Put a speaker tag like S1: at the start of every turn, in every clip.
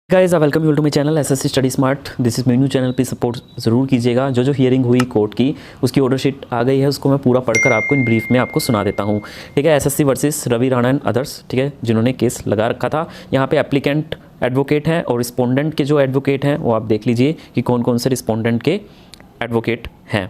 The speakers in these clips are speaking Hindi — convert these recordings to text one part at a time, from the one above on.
S1: Guys welcome you to my channel SSC study smart. This is मेरे न्यू चैनल पे सपोर्ट ज़रूर कीजिएगा। जो हियरिंग हुई कोर्ट की उसकी ऑर्डर शीट आ गई है, उसको मैं पूरा पढ़कर आपको इन ब्रीफ में आपको सुना देता हूँ। ठीक है, SSC versus Ravi Rana and others, ठीक है, जिन्होंने केस लगा रखा था। यहाँ पे एप्लीकेंट एडवोकेट हैं और रिस्पोंडेंट के जो एडवोकेट हैं वो आप देख लीजिए कि कौन कौन से रिस्पोंडेंट के एडवोकेट हैं।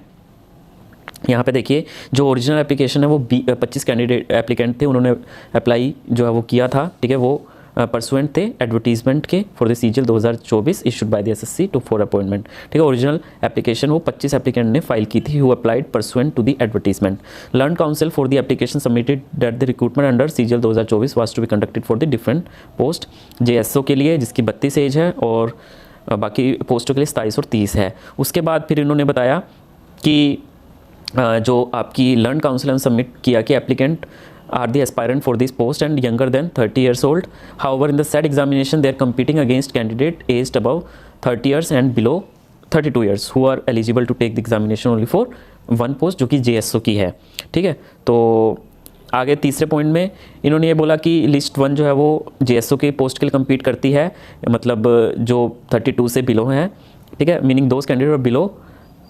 S1: यहाँ पे देखिए, जो ओरिजिनल एप्लीकेशन है वो 25 कैंडिडेट एप्लीकेंट थे, उन्होंने अप्लाई जो है वो किया था। ठीक है, वो परसुएंट थे एडवर्टीजमेंट के for the CGL 2024 issued by the SSC to for appointment. ठीक है, ओरिजिनल एप्लीकेशन वो 25 एप्लीकेंट ने फाइल की थी who applied pursuant to the advertisement. Learned counsel for the application submitted that the recruitment under CGL 2024 was to be conducted for the different post. JSO के लिए जिसकी 32 एज है और बाकी पोस्टों के लिए 27 और 30 है। उसके बाद फिर इन्होंने बताया कि जो आपकी लर्न काउंसिल ने सबमिट किया कि applicant are the aspirant for this post and younger than 30 years old. However, in the said examination, they are competing against candidate aged above 30 years and below 32 years who are eligible to take the examination only for one post, जो कि JSO की है। ठीक है, तो आगे तीसरे पॉइंट में इन्होंने ये बोला कि लिस्ट 1 जो है वो JSO के पोस्ट के लिए कम्पीट करती है, मतलब जो 32 से बिलो हैं। ठीक है, meaning those candidate are below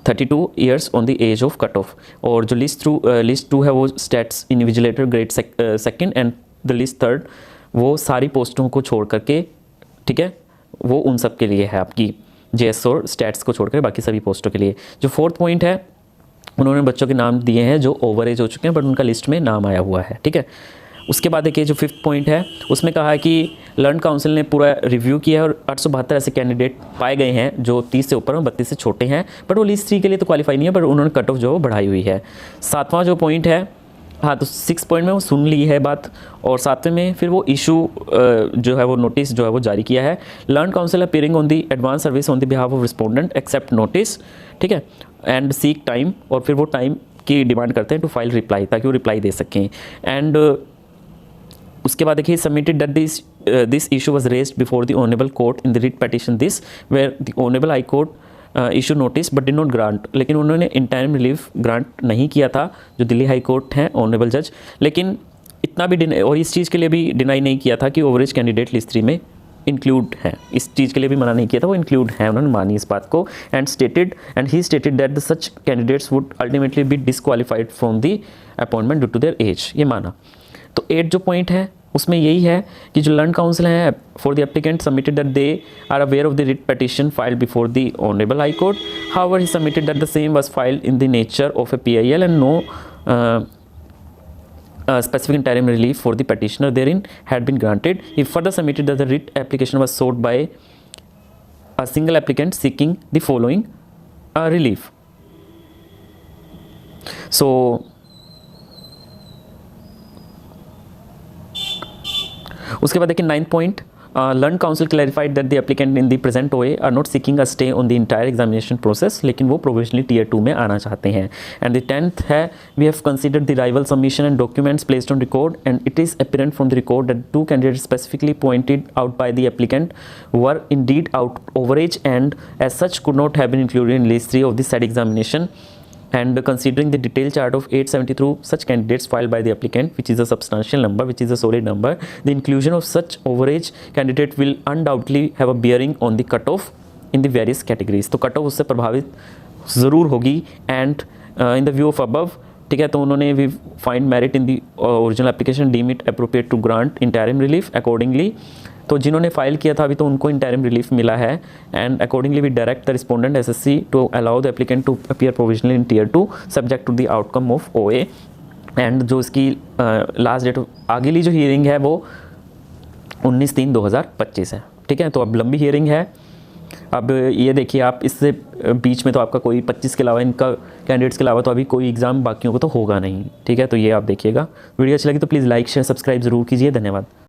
S1: 32 years on the age of cut off. और जो लिस्ट 2 है वो states invigilator grade second and the list 3 वो सारी पोस्टों को छोड़ करके, ठीक है, वो उन सब के लिए है, आपकी जेएस और स्टैट्स को छोड़कर बाकी सभी पोस्टों के लिए। जो 4th पॉइंट है, उन्होंने बच्चों के नाम दिए हैं जो ओवर एज हो चुके हैं बट उनका लिस्ट में नाम आया हुआ है। ठीक है, उसके बाद देखिए जो 5th पॉइंट है उसमें कहा है कि लर्न काउंसिल ने पूरा रिव्यू किया है और 872 ऐसे कैंडिडेट पाए गए हैं जो 30 से ऊपर और 32 से छोटे हैं, बट वो लिस्ट 3 के लिए तो क्वालिफाई नहीं है, बट उन्होंने कट ऑफ जो है बढ़ाई हुई है। 7वां जो पॉइंट है, हाँ, तो 6 पॉइंट में वो सुन ली है बात, और 7वें में फिर वो इशू जो है वो नोटिस जो है वो जारी किया है। Learned counsel appearing on the advance service on the behalf of respondent accept notice, ठीक है, एंड सीक टाइम, और फिर वो टाइम की डिमांड करते हैं टू फाइल रिप्लाई, ताकि वो रिप्लाई दे सकें। एंड उसके बाद देखिए submitted that this issue was raised before the honourable court in the writ petition this where the honourable high court issue notice but did not grant. लेकिन उन्होंने इन टाइम रिलीफ ग्रांट नहीं किया था, जो दिल्ली हाई कोर्ट हैं ऑनरेबल जज। लेकिन इतना भी और इस चीज़ के लिए भी डिनाई नहीं किया था कि ओवरेज कैंडिडेट लिस्ट 3 में इंक्लूड है, इस चीज़ के लिए भी मना नहीं किया था, वो इंक्लूड है, उन्होंने मानी इस बात को। And he stated that the such candidates would ultimately be disqualified from the appointment due to their age, ये माना। तो 8 जो पॉइंट है उसमें यही है कि जो लर्न काउंसिल है for the applicant submitted that they are aware of the writ petition filed before the honourable high court. However he submitted that the same was filed in the nature of a PIL and no specific interim relief for the petitioner therein had been granted. He further submitted that the writ application was sought by a single applicant seeking the following relief. So उसके बाद देखिए 9th point, learned counsel clarified that the applicant in the present OA are not seeking a stay on the entire examination process, लेकिन वो प्रोविजनली टियर 2 में आना चाहते हैं। एंड द 10th है, we have considered the rival submission and documents placed on record and it is apparent from the record that 2 candidates specifically pointed out by the applicant were indeed out overage and as such could not have been included in list 3 of the said examination. And considering the detailed chart of 870 through such candidates filed by the applicant, which is a substantial number, which is a solid number, the inclusion of such overage candidate will undoubtedly have a bearing on the cutoff in the various categories. तो cutoff उससे प्रभावित ज़रूर होगी। And in the view of above, ठीक है, तो उन्होंने we find merit in the original application, deem it appropriate to grant interim relief accordingly. तो जिन्होंने फाइल किया था अभी तो उनको इंटरिम रिलीफ मिला है। And accordingly we direct the respondent SSC to allow the applicant to appear provisionally in tier 2 subject to the outcome of OA। And जो इसकी लास्ट डेट अगली जो हियरिंग है वो 19/3/2025 है। ठीक है, तो अब लंबी हियरिंग है। अब ये देखिए, आप इससे बीच में तो आपका कोई 25 के अलावा, इनका कैंडिडेट्स के अलावा तो अभी कोई एग्ज़ाम बाकियों को तो होगा नहीं। ठीक है, तो ये आप देखिएगा। वीडियो अच्छी लगी तो प्लीज़ लाइक शेयर सब्सक्राइब ज़रूर कीजिए। धन्यवाद।